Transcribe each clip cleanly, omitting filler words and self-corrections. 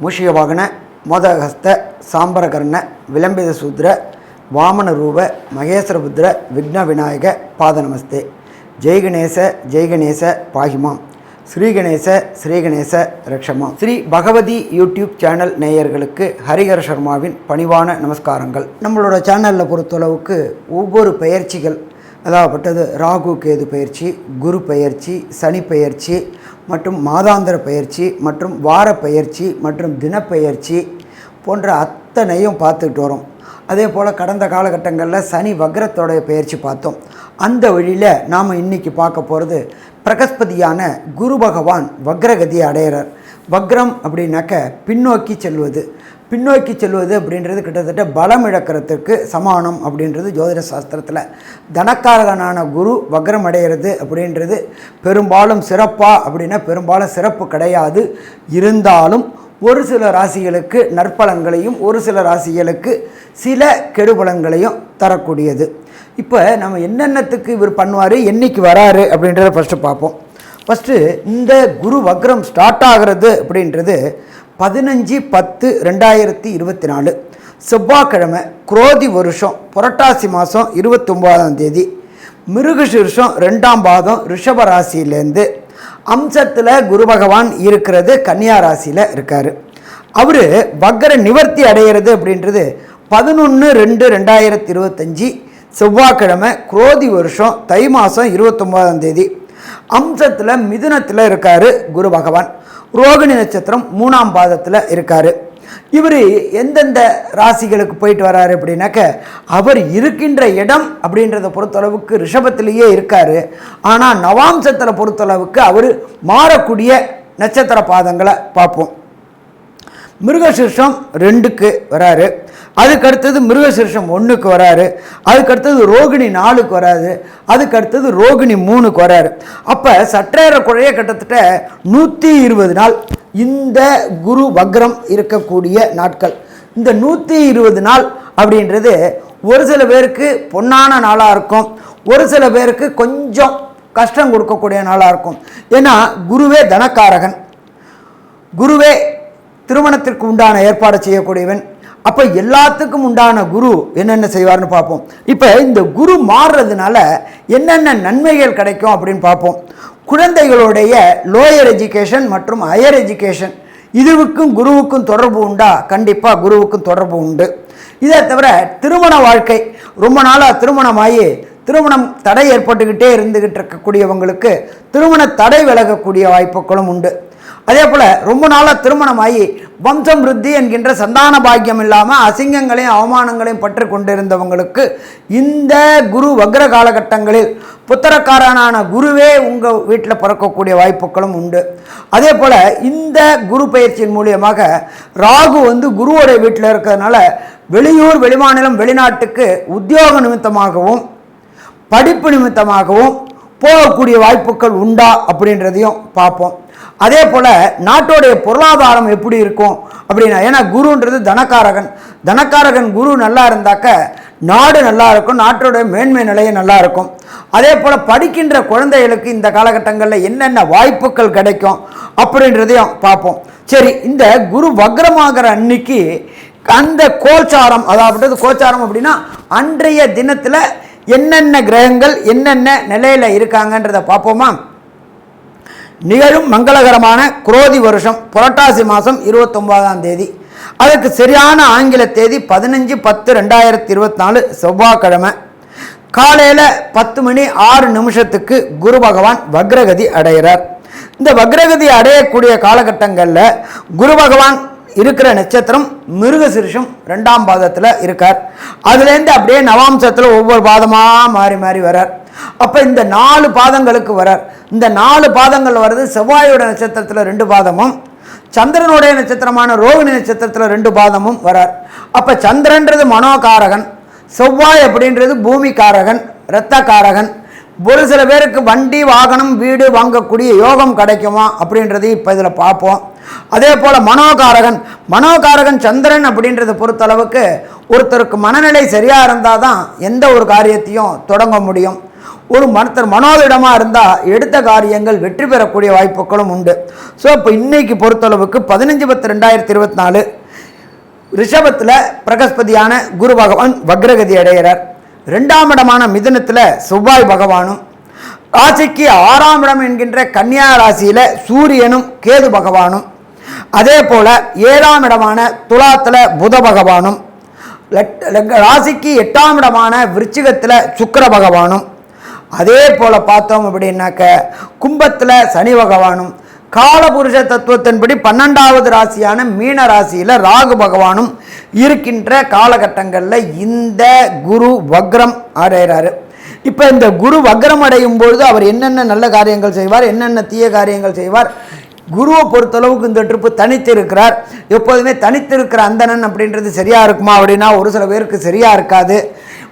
ಮೂಷಿಕವಾಹನ ಮೋದಹಸ್ತ ಸಾಂಬರಕರ್ಣ ವಿಲಂಬಿತ ಶೂದ್ರ ವಾಮನ ರೂಪ ಮಹೇಶ್ವರಪುತ್ರ ವಿಘ್ನ ವಿನಾಯಕ ಪಾದ ನಮಸ್ತೆ. ஜெய் கணேச பாகிமாம். ஸ்ரீ கணேச ரக்ஷமாம். ஸ்ரீ பகவதி யூடியூப் சேனல் நேயர்களுக்கு ஹரிஹர சர்மாவின் பணிவான நமஸ்காரங்கள். நம்மளோட சேனலில் பொறுத்தளவுக்கு ஒவ்வொரு பயிற்சிகள், அதாகப்பட்டது ராகு கேது பயிற்சி, குரு பயிற்சி, சனி பயிற்சி மற்றும் மாதாந்திர பயிற்சி மற்றும் வார பயிற்சி மற்றும் தினப்பயிற்சி போன்ற அத்தனையும் பார்த்துக்கிட்டு வரோம். அதே போல் கடந்த காலகட்டங்களில் சனி வக்ரத்தோடைய பயிற்சி பார்த்தோம். அந்த வழியில் நாம் இன்றைக்கி பார்க்க போகிறது பிரகஸ்பதியான குரு பகவான் வக்ரகதி அடையிறார். வக்ரம் அப்படின்னாக்க பின்னோக்கி செல்வது அப்படின்றது கிட்டத்தட்ட பலம் இழக்கிறதுக்கு சமானம் அப்படின்றது ஜோதிட சாஸ்திரத்தில். தனக்காரகனான குரு வக்ரம் அடைகிறது அப்படின்றது பெரும்பாலும் பெரும்பாலும் சிறப்பு கிடையாது. இருந்தாலும் ஒரு சில ராசிகளுக்கு நற்பலன்களையும் ஒரு சில ராசிகளுக்கு சில கெடுபலன்களையும் தரக்கூடியது. இப்போ நம்ம என்னென்னத்துக்கு இவர் பண்ணுவார், என்னைக்கு வராரு அப்படின்றத ஃபஸ்ட்டு பார்ப்போம். ஃபஸ்ட்டு இந்த குரு வக்ரம் ஸ்டார்ட் ஆகிறது அப்படின்றது 15/10/2024 செவ்வாய்க்கிழமை, குரோதி வருஷம் புரட்டாசி மாதம் 29ஆம் தேதி, மிருகசீர்ஷம் 2ஆம் பாதம் ரிஷப ராசியிலேருந்து அம்சத்தில் குரு பகவான் இருக்கிறது கன்னியா ராசியில் இருக்கார். அவர் வக்ர நிவர்த்தி அடைகிறது அப்படின்றது 11/2/2025 செவ்வாய்க்கிழமை, குரோதி வருஷம் தை மாதம் 29ஆம் தேதி, அம்சத்தில் மிதுனத்தில் இருக்கார் குரு பகவான். ரோகிணி நட்சத்திரம் 3ஆம் பாதத்தில் இருக்கார். இவர் எந்தெந்த ராசிகளுக்கு போயிட்டு வராரு அப்படின்னாக்க, அவர் இருக்கின்ற இடம் அப்படின்றத பொறுத்தளவுக்கு ரிஷபத்திலேயே இருக்கார். ஆனால் நவாம்சத்தில் பொறுத்தளவுக்கு அவர் மாறக்கூடிய நட்சத்திர பாதங்களை பார்ப்போம். மிருகசீர்ஷம் 2க்கு வராரு, அதுக்கடுத்தது மிருகசீர்ஷம் 1க்கு வராரு, அதுக்கடுத்தது ரோகிணி 4க்கு வராது, அதுக்கடுத்தது ரோகிணி 3க்கு வராரு. அப்போ சற்றேற குறைய கிட்டத்தட்ட 120 நாள் இந்த குரு வக்ரம் இருக்கக்கூடிய நாட்கள். இந்த 120 நாள் அப்படின்றது ஒரு சில பேருக்கு பொன்னான நாளாக இருக்கும், ஒரு சில பேருக்கு கொஞ்சம் கஷ்டம் கொடுக்கக்கூடிய நாளாக இருக்கும். ஏன்னா குருவே தனக்காரகன், குருவே திருமணத்திற்கு உண்டான ஏற்பாடு செய்யக்கூடியவன். அப்போ எல்லாத்துக்கும் உண்டான குரு என்னென்ன செய்வார்னு பார்ப்போம். இப்போ இந்த குரு மாறுறதுனால என்னென்ன நன்மைகள் கிடைக்கும் அப்படின்னு பார்ப்போம். குழந்தைகளுடைய லோயர் எஜுகேஷன் மற்றும் ஹையர் எஜுகேஷன், இதுவுக்கும் குருவுக்கும் தொடர்பு உண்டா? கண்டிப்பாக குருவுக்கும் தொடர்பு உண்டு. இதை தவிர திருமண வாழ்க்கை, ரொம்ப நாளாக திருமணமாகி திருமணம் தடை ஏற்பட்டுக்கிட்டே இருக்கக்கூடியவங்களுக்கு திருமண தடை விலகக்கூடிய வாய்ப்புகளும் உண்டு. அதே போல் ரொம்ப நாளாக திருமணமாகி வம்சம் விருத்தி என்கின்ற சந்தான பாக்கியம் இல்லாமல் அசிங்கங்களையும் அவமானங்களையும் பற்றி கொண்டிருந்தவங்களுக்கு இந்த குரு வக்ர காலகட்டங்களில் புத்திரக்காரனான குருவே உங்கள் வீட்டில் பிறக்கக்கூடிய வாய்ப்புகளும் உண்டு. அதே போல் இந்த குரு பயிற்சியின் மூலியமாக ராகு குருவோடைய வீட்டில் இருக்கிறதுனால வெளியூர், வெளிமாநிலம், வெளிநாட்டுக்கு உத்தியோக நிமித்தமாகவும் படிப்பு நிமித்தமாகவும் போகக்கூடிய வாய்ப்புகள் உண்டா அப்படின்றதையும் பார்ப்போம். அதே போல் நாட்டோடைய பொருளாதாரம் எப்படி இருக்கும் அப்படின்னா, ஏன்னா குருன்றது தனக்காரகன் குரு நல்லா இருந்தாக்க நாடு நல்லா இருக்கும், நாட்டோடைய மேன்மை நிலையம் நல்லா இருக்கும். அதே போல் படிக்கின்ற குழந்தைகளுக்கு இந்த காலகட்டங்களில் என்னென்ன வாய்ப்புகள் கிடைக்கும் அப்படின்றதையும் பார்ப்போம். சரி, இந்த குரு வக்ரமாகிற அன்னைக்கு அந்த கோச்சாரம், அதாவது கோச்சாரம் அப்படின்னா அன்றைய தினத்தில் என்னென்ன கிரகங்கள் என்னென்ன நிலையில் இருக்காங்கன்றதை பார்ப்போமா. நிகழும் மங்களகரமான குரோதி வருஷம் புரட்டாசி மாதம் 29ஆம் தேதி, அதுக்கு சரியான ஆங்கில தேதி 15/10/2024 செவ்வாய்க்கிழமை காலையில் 10:06 குரு பகவான் வக்ரகதி அடைகிறார். இந்த வக்ரகதி அடையக்கூடிய காலகட்டங்களில் குரு பகவான் இருக்கிற நட்சத்திரம் மிருகசீர்ஷம் 2ஆம் பாதத்தில் இருக்கார். அதுலேருந்து அப்படியே நவாம்சத்தில் ஒவ்வொரு பாதமாக மாறி மாறி வரார். அப்போ இந்த 4 பாதங்களுக்கு வரார். இந்த 4 பாதங்கள் வர்றது செவ்வாயோட நட்சத்திரத்தில் 2 பாதமும் சந்திரனுடைய நட்சத்திரமான ரோகிணி நட்சத்திரத்தில் 2 பாதமும் வரார். அப்போ சந்திரன்றது மனோகாரகன், செவ்வாய் அப்படின்றது பூமிக்காரகன், இரத்தக்காரகன். ஒரு சில பேருக்கு வண்டி, வாகனம், வீடு வாங்கக்கூடிய யோகம் கிடைக்குமா அப்படின்றதையும் இப்போ இதில் பார்ப்போம். அதே போல் மனோகாரகன் சந்திரன் அப்படின்றத பொறுத்தளவுக்கு ஒருத்தருக்கு மனநிலை சரியாக இருந்தால் தான் எந்த ஒரு காரியத்தையும் தொடங்க முடியும். ஒரு மனோதிடமாக இருந்தால் எடுத்த காரியங்கள் வெற்றி பெறக்கூடிய வாய்ப்புகளும் உண்டு. ஸோ இப்போ இன்னைக்கு பொறுத்தளவுக்கு 15/10/2024 ரிஷபத்தில் பிரகஸ்பதியான குரு பகவான் வக்ரகதி அடைகிறார். 2ஆம் இடமான மிதுனத்தில் செவ்வாய் பகவானும், ராசிக்கு 6ஆம் இடம் என்கின்ற கன்னியா ராசியில் சூரியனும் கேது பகவானும், அதே போல் 7ஆம் இடமான துலாத்தில் புத பகவானும், ராசிக்கு 8ஆம் இடமான விருச்சிகத்தில் சுக்கிர பகவானும், அதே போல் பார்த்தோம் அப்படின்னாக்க கும்பத்தில் சனி பகவானும், காலபுருஷ தத்துவத்தின்படி 12வது ராசியான மீன ராசியில் ராகு பகவானும் இருக்கின்ற காலகட்டங்களில் இந்த குரு வக்ரம் அடைகிறாரு. இப்போ இந்த குரு வக்ரம் அடையும் பொழுது அவர் என்னென்ன நல்ல காரியங்கள் செய்வார், என்னென்ன தீய காரியங்கள் செய்வார். குருவை பொறுத்தளவுக்கு இந்த ட்ரிப்பு தனித்து இருக்கிறார். எப்போதுமே தனித்து இருக்கிற அந்தணன் அப்படின்றது சரியாக இருக்குமா அப்படின்னா ஒரு சில பேருக்கு சரியாக இருக்காது.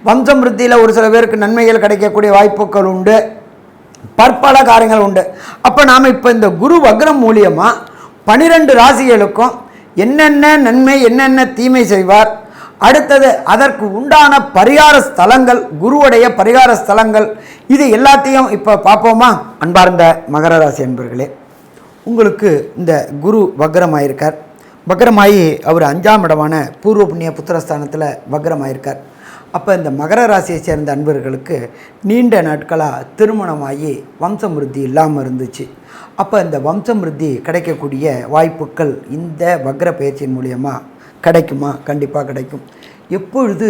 வம்சமிருத்தியில் ஒரு சில பேருக்கு நன்மைகள் கிடைக்கக்கூடிய வாய்ப்புகள் உண்டு, பற்பல காரியங்கள் உண்டு. அப்போ நாம் இப்போ இந்த குரு வக்ரம் மூலியமாக 12 ராசிகளுக்கும் என்னென்ன நன்மை என்னென்ன தீமை செய்வார், அடுத்தது அதற்கு உண்டான பரிகார ஸ்தலங்கள், குருவுடைய பரிகார ஸ்தலங்கள், இது எல்லாத்தையும் இப்போ பார்ப்போமா? அன்பார்ந்த மகர ராசி அன்பர்களே, உங்களுக்கு இந்த குரு வக்ரமாயிருக்கார். வக்ரமாயி அவர் 5ஆம் இடமான பூர்வ புண்ணிய புத்திரஸ்தானத்தில் வக்ரமாயிருக்கார். அப்போ இந்த மகர ராசியை சேர்ந்த அன்பர்களுக்கு நீண்ட நாட்களாக திருமணமாகி வம்சமிருத்தி இல்லாமல் இருந்துச்சு. அப்போ இந்த வம்சமிருத்தி கிடைக்கக்கூடிய வாய்ப்புகள் இந்த வக்ர பயிற்சியின் மூலியமாக கிடைக்குமா? கண்டிப்பாக கிடைக்கும். எப்பொழுது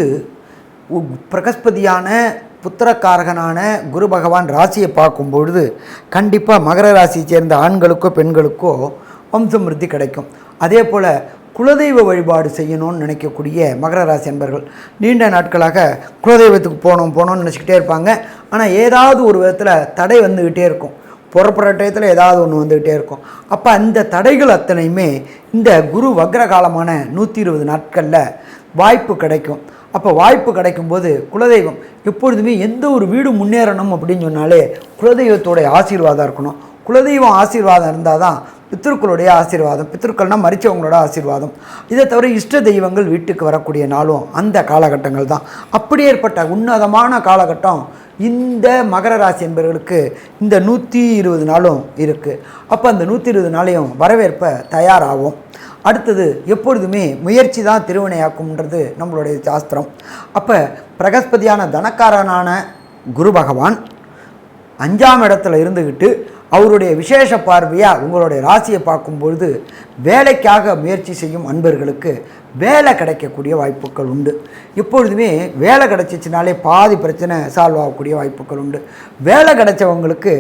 பிரகஸ்பதியான புத்திரக்காரகனான குரு பகவான் ராசியை பார்க்கும் பொழுது கண்டிப்பாக மகர ராசியை சேர்ந்த ஆண்களுக்கோ பெண்களுக்கோ வம்சமிருத்தி கிடைக்கும். அதே போல் குலதெய்வ வழிபாடு செய்யணும்னு நினைக்கக்கூடிய மகர ராசி அன்பர்கள் நீண்ட நாட்களாக குலதெய்வத்துக்கு போகணும்னு நினச்சிக்கிட்டே இருப்பாங்க. ஆனால் ஏதாவது ஒரு விதத்தில் தடை வந்துக்கிட்டே இருக்கும், புறப்புற டயத்தில் ஏதாவது ஒன்று வந்துக்கிட்டே இருக்கும். அப்போ அந்த தடைகள் அத்தனையுமே இந்த குரு வக்ர காலமான 120 நாட்களில் வாய்ப்பு கிடைக்கும். அப்போ வாய்ப்பு கிடைக்கும்போது குலதெய்வம் எப்பொழுதுமே எந்த ஒரு வீடு முன்னேறணும் அப்படின்னு சொன்னாலே குலதெய்வத்தோடைய ஆசீர்வாதம் இருக்கணும். குலதெய்வம் ஆசீர்வாதம் இருந்தால் தான் பித்திருக்களுடைய ஆசீர்வாதம், பித்திருக்கள்னால் மரித்தவங்களோட ஆசீர்வாதம். இதை தவிர இஷ்ட தெய்வங்கள் வீட்டுக்கு வரக்கூடிய நாளும் அந்த காலகட்டங்கள் தான். அப்படி ஏற்பட்ட உன்னதமான காலகட்டம் இந்த மகர ராசி என்பவர்களுக்கு இந்த 120 நாளும் இருக்குது. அப்போ அந்த 120 நாளையும் வரவேற்ப தயாராகும். அடுத்தது எப்பொழுதுமே முயற்சி தான் திருவினையாக்கும்ன்றது நம்மளுடைய சாஸ்திரம். அப்போ பிரகஸ்பதியான தனக்காரனான குரு பகவான் 5ஆம் இடத்துல இருந்துக்கிட்டு அவருடைய விசேஷ பார்வையாக உங்களுடைய ராசியை பார்க்கும்பொழுது வேலைக்காக முயற்சி செய்யும் அன்பர்களுக்கு வேலை கிடைக்கக்கூடிய வாய்ப்புகள் உண்டு. எப்பொழுதுமே வேலை கிடைச்சிச்சினாலே பாதி பிரச்சனை சால்வ் ஆகக்கூடிய வாய்ப்புகள் உண்டு. வேலை கிடைச்சவங்களுக்கு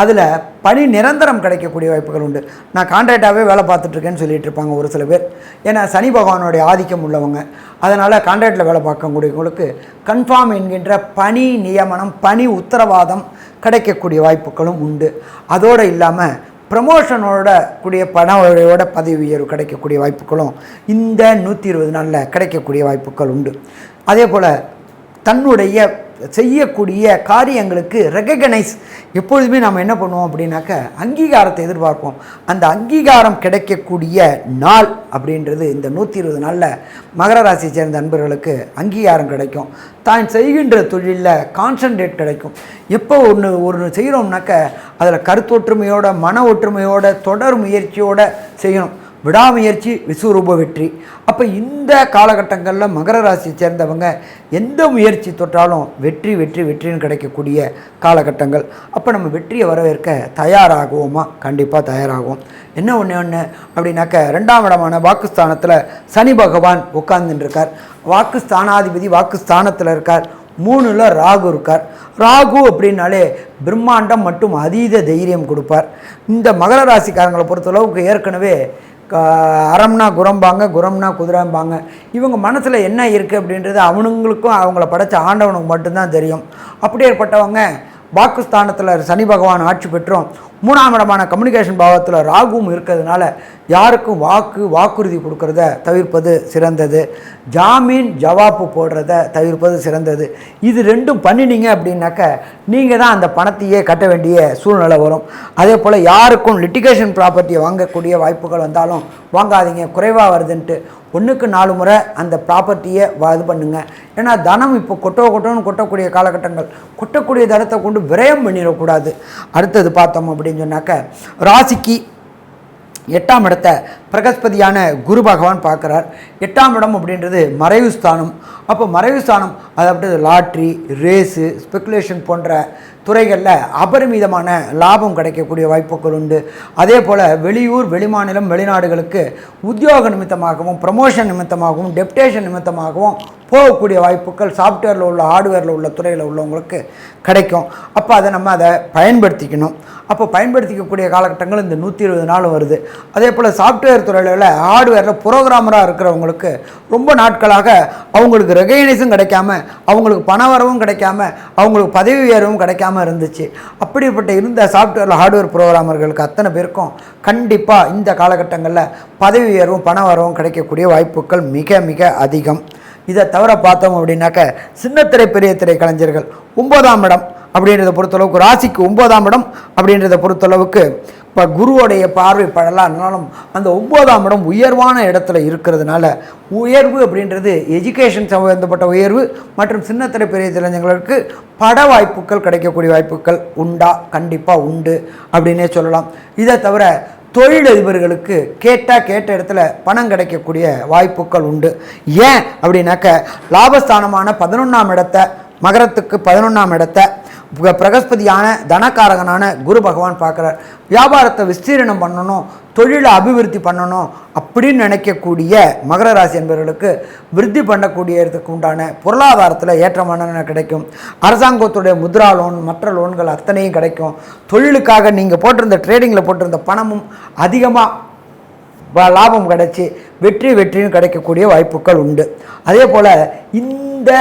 அதில் பணி நிரந்தரம் கிடைக்கக்கூடிய வாய்ப்புகள் உண்டு. நான் கான்ட்ராக்டாகவே வேலை பார்த்துட்ருக்கேன்னு சொல்லிகிட்டு இருப்பாங்க ஒரு சில பேர். ஏன்னா சனி பகவானுடைய ஆதிக்கம் உள்ளவங்க, அதனால் கான்ட்ராக்டில் வேலை பார்க்கக்கூடியவங்களுக்கு கன்ஃபார்ம் என்கின்ற பணி நியமனம், பணி உத்தரவாதம் கிடைக்கக்கூடிய வாய்ப்புகளும் உண்டு. அதோடு இல்லாமல் ப்ரமோஷனோட கூடிய பணவோட பதவி உயர்வு கிடைக்கக்கூடிய வாய்ப்புகளும் இந்த 120 நாளில் கிடைக்கக்கூடிய வாய்ப்புகள் உண்டு. அதே போல் தன்னுடைய செய்யக்கூடிய காரியங்களுக்கு ரெகக்னைஸ் எப்பொழுதுமே நம்ம என்ன பண்ணுவோம் அப்படின்னாக்க அங்கீகாரத்தை எதிர்பார்ப்போம். அந்த அங்கீகாரம் கிடைக்கக்கூடிய நாள் அப்படின்றது இந்த 120 நாளில் மகர ராசியை சேர்ந்த நண்பர்களுக்கு அங்கீகாரம் கிடைக்கும். தான் செய்கின்ற தொழிலில் கான்சன்ட்ரேட் கிடைக்கும். எப்போ ஒன்று செய்கிறோம்னாக்க அதில் கருத்தொற்றுமையோட மன ஒற்றுமையோட தொடர் முயற்சியோடு செய்யணும். விடாமுயற்சி விஸ்வரூப வெற்றி. அப்போ இந்த காலகட்டங்களில் மகர ராசியை சேர்ந்தவங்க எந்த முயற்சி தொட்டாலும் வெற்றி வெற்றி வெற்றின்னு கிடைக்கக்கூடிய காலகட்டங்கள். அப்போ நம்ம வெற்றியை வரவேற்க தயாராகுவோமா? கண்டிப்பாக தயாராகும். என்ன ஒன்று அப்படின்னாக்க 2ஆம் இடமான வாக்குஸ்தானத்தில் சனி பகவான் உட்கார்ந்துருக்கார். வாக்குஸ்தானாதிபதி வாக்குஸ்தானத்தில் இருக்கார். 3ல் ராகு இருக்கார். ராகு அப்படின்னாலே பிரம்மாண்டம் மற்றும் அதீத தைரியம் கொடுப்பார். இந்த மகர ராசிக்காரங்களை பொறுத்தளவுக்கு ஏற்கனவே அறம்னா குரம்பாங்க, குரம்னா குதிரம்பாங்க. இவங்க மனசில் என்ன இருக்குது அப்படின்றது அவனுங்களுக்கும் அவங்கள படைச்ச ஆண்டவனுக்கு மட்டும்தான் தெரியும். அப்படி ஏற்பட்டவங்க வாக்குஸ்தானத்தில் சனி பகவான் ஆட்சி பெற்றும் 3ஆம் இடமான கம்யூனிகேஷன் பாவத்தில் ராகுவும் இருக்கிறதுனால யாருக்கும் வாக்குறுதி கொடுக்கறத தவிர்ப்பது சிறந்தது. ஜாமீன் ஜவாப்பு போடுறத தவிர்ப்பது சிறந்தது. இது ரெண்டும் பண்ணினீங்க அப்படின்னாக்க நீங்கள் தான் அந்த பணத்தையே கட்ட வேண்டிய சூழ்நிலை வரும். அதே போல் யாருக்கும் லிட்டிகேஷன் ப்ராப்பர்ட்டியை வாங்கக்கூடிய வாய்ப்புகள் வந்தாலும் வாங்காதீங்க, குறைவாக வருதுன்ட்டு 1க்கு 4 முறை அந்த ப்ராப்பர்ட்டியை இது பண்ணுங்க. ஏன்னா தனம் இப்போ கொட்டோன்னு கொட்டக்கூடிய காலகட்டங்கள், கொட்டக்கூடிய தனத்தை கொண்டு விரயம் பண்ணிடக்கூடாது. அடுத்தது பார்த்தோம் அப்படின்னு சொன்னாக்க ராசிக்கு 8ஆம் இடத்தை பிரகஸ்பதியான குரு பகவான் பார்க்குறார். 8ஆம் இடம் அப்படின்றது மறைவு ஸ்தானம். அப்போ மறைவு ஸ்தானம் அதாவது லாட்ரி, ரேஸு, ஸ்பெக்குலேஷன் போன்ற துறைகளில் அபரிமிதமான லாபம் கிடைக்கக்கூடிய வாய்ப்புகள் உண்டு. அதே போல் வெளியூர், வெளிமாநிலம், வெளிநாடுகளுக்கு உத்தியோக நிமித்தமாகவும் ப்ரமோஷன் நிமித்தமாகவும் டெப்டேஷன் நிமித்தமாகவும் போகக்கூடிய வாய்ப்புகள் சாஃப்ட்வேரில் உள்ள ஹார்ட்வேரில் உள்ள துறையில் உள்ளவங்களுக்கு கிடைக்கும். அப்போ அதை பயன்படுத்திக்கணும். அப்போ பயன்படுத்திக்கக்கூடிய காலகட்டங்கள் இந்த 120 நாள் வருது. அதே போல் சாஃப்ட்வேர் துறையில் ஹார்ட்வேரில் புரோகிராமராக இருக்கிறவங்களுக்கு ரொம்ப நாட்களாக அவங்களுக்கு ரெகக்னைஸும் கிடைக்காம, அவங்களுக்கு பண வரவும் கிடைக்காம, அவங்களுக்கு பதவி உயர்வும் கிடைக்காம இருந்துச்சு. அப்படிப்பட்ட இருந்த சாஃப்ட்வேரில் ஹார்ட்வேர் புரோகிராமர்களுக்கு அத்தனை பேருக்கும் கண்டிப்பாக இந்த காலகட்டங்களில் பதவி உயர்வும் பண வரவும் கிடைக்கக்கூடிய வாய்ப்புகள் மிக மிக அதிகம். இதை தவிர பார்த்தோம் அப்படின்னாக்க சின்னத்திரை பெரிய திரை கலைஞர்கள் 9ஆம் இடம் அப்படின்றத பொறுத்தளவுக்கு, ராசிக்கு 9ஆம் இடம் அப்படின்றத பொறுத்தளவுக்கு இப்போ குருவோடைய பார்வை படலாம்னாலும் அந்த 9ஆம் இடம் உயர்வான இடத்துல இருக்கிறதுனால உயர்வு அப்படின்றது எஜுகேஷன் சம்பந்தப்பட்ட உயர்வு மற்றும் சின்னத்திரை பெரிய இளைஞர்களுக்கு பட வாய்ப்புகள் கிடைக்கக்கூடிய வாய்ப்புகள் கண்டிப்பாக உண்டு அப்படின்னே சொல்லலாம். இதை தவிர தொழிலதிபர்களுக்கு கேட்ட இடத்துல பணம் கிடைக்கக்கூடிய வாய்ப்புகள் உண்டு. ஏன் அப்படின்னாக்க லாபஸ்தானமான 11ஆம் இடத்தை, மகரத்துக்கு 11ஆம் இடத்தை பிரகஸ்பதியான தனக்காரகனான குரு பகவான் பார்க்குறார். வியாபாரத்தை விஸ்தீரணம் பண்ணணும், தொழிலை அபிவிருத்தி பண்ணணும் அப்படின்னு நினைக்கக்கூடிய மகர ராசி என்பவர்களுக்கு விருத்தி பண்ணக்கூடியதுக்கு உண்டான பொருளாதாரத்தில் ஏற்றமான கிடைக்கும். அரசாங்கத்துடைய முத்ரா லோன், மற்ற லோன்கள் அத்தனையும் கிடைக்கும். தொழிலுக்காக நீங்கள் போட்டிருந்த ட்ரேடிங்கில் போட்டிருந்த பணமும் அதிகமாக லாபம் கிடைச்சி வெற்றின்னு கிடைக்கக்கூடிய வாய்ப்புகள் உண்டு. அதே போல் இந்த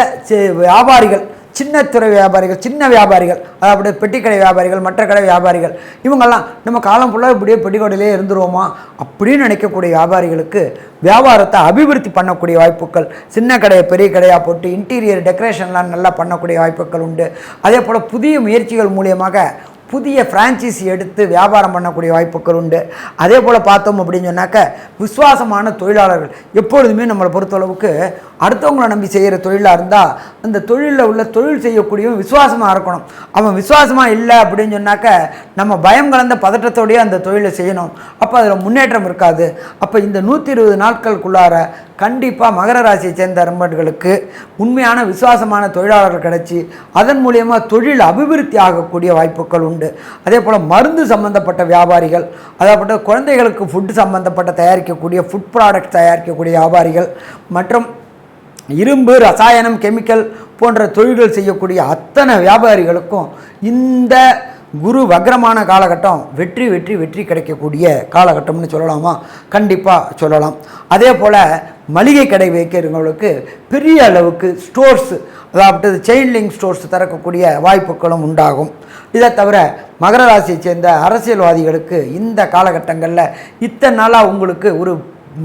வியாபாரிகள், சின்னத்துறை வியாபாரிகள், சின்ன வியாபாரிகள், அதாவது பெட்டிக்கடை வியாபாரிகள், மற்ற கடை வியாபாரிகள், இவங்கெல்லாம் நம்ம காலம் ஃபுல்லாக இப்படியே பெட்டிக்கடையிலே இருந்துருவோமா அப்படின்னு நினைக்கக்கூடிய வியாபாரிகளுக்கு வியாபாரத்தை அபிவிருத்தி பண்ணக்கூடிய வாய்ப்புகள், சின்ன கடையை பெரிய கடையாக போட்டு இன்டீரியர் டெக்கரேஷன்லாம் நல்லா பண்ணக்கூடிய வாய்ப்புகள் உண்டு. அதே போல் புதிய முயற்சிகள் மூலியமாக புதிய ஃப்ரான்ச்சைஸி எடுத்து வியாபாரம் பண்ணக்கூடிய வாய்ப்புகள் உண்டு. அதே போல் பார்த்தோம் அப்படின்னு சொன்னாக்க விசுவாசமான தொழிலாளர்கள், எப்பொழுதுமே நம்மளை பொறுத்தளவுக்கு அடுத்தவங்களை நம்பி செய்கிற தொழிலாக இருந்தால் அந்த தொழிலில் உள்ள தொழில் செய்யக்கூடியவன் விசுவாசமாக இருக்கணும். அவன் விசுவாசமாக இல்லை அப்படின்னு சொன்னாக்க நம்ம பயம் கலந்த பதற்றத்தோடையே அந்த தொழிலை செய்யணும். அப்போ அதில் முன்னேற்றம் இருக்காது. அப்போ இந்த 120 நாட்களுக்குள்ளார கண்டிப்பாக மகர ராசியை சேர்ந்த நண்பர்களுக்கு உண்மையான விசுவாசமான தொழிலாளர்கள் கிடைச்சி அதன் மூலியமாக தொழில் அபிவிருத்தி ஆகக்கூடிய வாய்ப்புகள் உண்டு. அதே போல் மருந்து சம்பந்தப்பட்ட வியாபாரிகள், அதாவது குழந்தைகளுக்கு ஃபுட் சம்பந்தப்பட்ட தயாரிக்கக்கூடிய ஃபுட் ப்ராடக்ட் தயாரிக்கக்கூடிய வியாபாரிகள் மற்றும் இரும்பு, ரசாயனம், கெமிக்கல் போன்ற தொழில்கள் செய்யக்கூடிய அத்தனை வியாபாரிகளுக்கும் இந்த குரு வக்ரமான காலகட்டம் வெற்றி கிடைக்கக்கூடிய காலகட்டம்னு சொல்லலாமா? கண்டிப்பாக சொல்லலாம். அதே போல் மளிகை கடை வைக்கிறவங்களுக்கு பெரிய அளவுக்கு ஸ்டோர்ஸ், அதாவது செயின் லிங்க் ஸ்டோர்ஸ் திறக்கக்கூடிய வாய்ப்புகளும் உண்டாகும். இதை தவிர மகர ராசியை சேர்ந்த அரசியல்வாதிகளுக்கு இந்த காலகட்டங்களில் இத்தனை நாளாக உங்களுக்கு ஒரு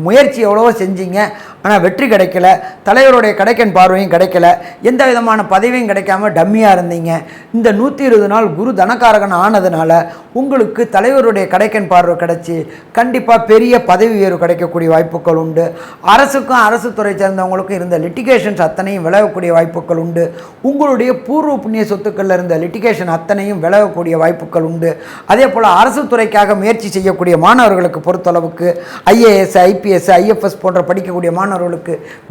முயற்சி எவ்வளவோ செஞ்சீங்க, ஆனால் வெற்றி கிடைக்கல, தலைவருடைய கடைக்கன் பார்வையும் கிடைக்கல, எந்த விதமான பதவியும் கிடைக்காம டம்மியாக இருந்தீங்க. இந்த 120 நாள் குரு தனக்காரகன் ஆனதுனால உங்களுக்கு தலைவருடைய கடைக்கன் பார்வை கிடைச்சி கண்டிப்பாக பெரிய பதவி உயர்வு கிடைக்கக்கூடிய வாய்ப்புகள் உண்டு. அரசுக்கும் அரசு துறை சேர்ந்தவங்களுக்கும் இருந்த லிட்டிகேஷன்ஸ் அத்தனையும் விலகக்கூடிய வாய்ப்புகள் உண்டு. உங்களுடைய பூர்வ புண்ணிய சொத்துக்களில் இருந்த லிட்டிகேஷன் அத்தனையும் விலகக்கூடிய வாய்ப்புகள் உண்டு. அதே போல் அரசு துறைக்காக முயற்சி செய்யக்கூடிய மாணவர்களுக்கு பொறுத்தளவுக்கு ஐஏஎஸ், ஐபிஎஸ், ஐஎஃப்எஸ் போன்ற படிக்கக்கூடிய மாணவர்களுக்கு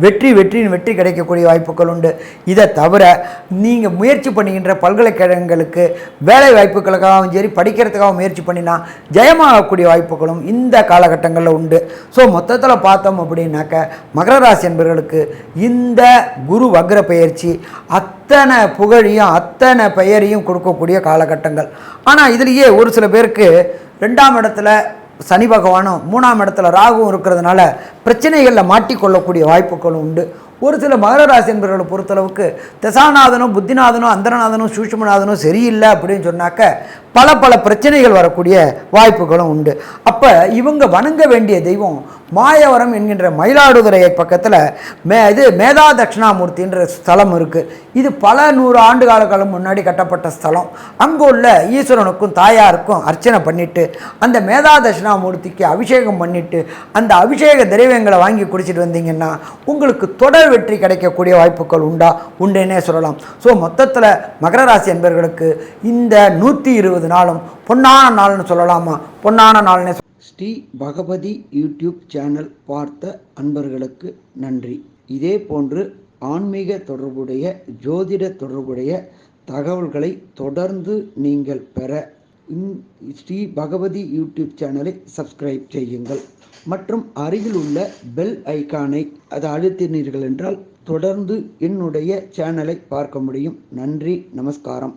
வெற்றி கிடைக்கக்கூடிய வாய்ப்புகள் உண்டு. இதை தவிர நீங்கள் முயற்சி பண்ணுகின்ற பல்கலைக்கழகங்களுக்கு வேலை வாய்ப்புகளுக்காகவும் சரி படிக்கிறதுக்காக முயற்சி பண்ணினா ஜெயமாகக்கூடிய வாய்ப்புகளும் இந்த காலகட்டங்களில் உண்டு. ஸோ மொத்தத்தில் பார்த்தோம் அப்படின்னாக்க மகர ராசி என்பவர்களுக்கு இந்த குரு வக்ர பெயர்ச்சி அத்தனை புகழையும் அத்தனை பெயரையும் கொடுக்கக்கூடிய காலகட்டங்கள். ஆனால் இதுலேயே ஒரு சில பேருக்கு 2ஆம் இடத்துல சனி பகவானும் 3ஆம் இடத்துல ராகுவும் இருக்கிறதுனால பிரச்சனைகளில் மாட்டிக்கொள்ளக்கூடிய வாய்ப்புகளும் உண்டு. ஒரு சில மகர ராசி என்பவர்களை பொறுத்தளவுக்கு தசாநாதனும் புத்திநாதனும் அந்தரநாதனும் சூட்சுமநாதனும் சரியில்லை அப்படின்னு சொன்னாக்க பல பல பிரச்சனைகள் வரக்கூடிய வாய்ப்புகளும் உண்டு. அப்போ இவங்க வணங்க வேண்டிய தெய்வம் மாயவரம் என்கின்ற மயிலாடுதுறை பக்கத்தில் மேதா தட்சிணாமூர்த்தின்ற ஸ்தலம் இருக்குது. இது பல 100 ஆண்டு காலம் முன்னாடி கட்டப்பட்ட ஸ்தலம். அங்கே உள்ள ஈஸ்வரனுக்கும் தாயாருக்கும் அர்ச்சனை பண்ணிவிட்டு அந்த மேதா தட்சிணாமூர்த்திக்கு அபிஷேகம் பண்ணிவிட்டு அந்த அபிஷேக திரவியங்களை வாங்கி குடிச்சிட்டு வந்தீங்கன்னா உங்களுக்கு தொடர் வெற்றி கிடைக்கக்கூடிய வாய்ப்புகள் உண்டுன்னே சொல்லலாம். ஸோ மொத்தத்தில் மகர ராசி அன்பர்களுக்கு இந்த 120 நாளும் பொன்னான நாள்னு சொல்லலாமா? பொன்னான நாள்னே. ஸ்ரீ பகவதி யூடியூப் சேனல் பார்த்த அன்பர்களுக்கு நன்றி. இதே போன்று ஆன்மீக தொடர்புடைய ஜோதிட தொடர்புடைய தகவல்களை தொடர்ந்து நீங்கள் பெற ஸ்ரீ பகவதி யூடியூப் சேனலை சப்ஸ்கிரைப் செய்யுங்கள் மற்றும் அருகில் உள்ள பெல் ஐக்கானை அதை அழுத்தினீர்கள் என்றால் தொடர்ந்து என்னுடைய சேனலை பார்க்க முடியும். நன்றி, நமஸ்காரம்.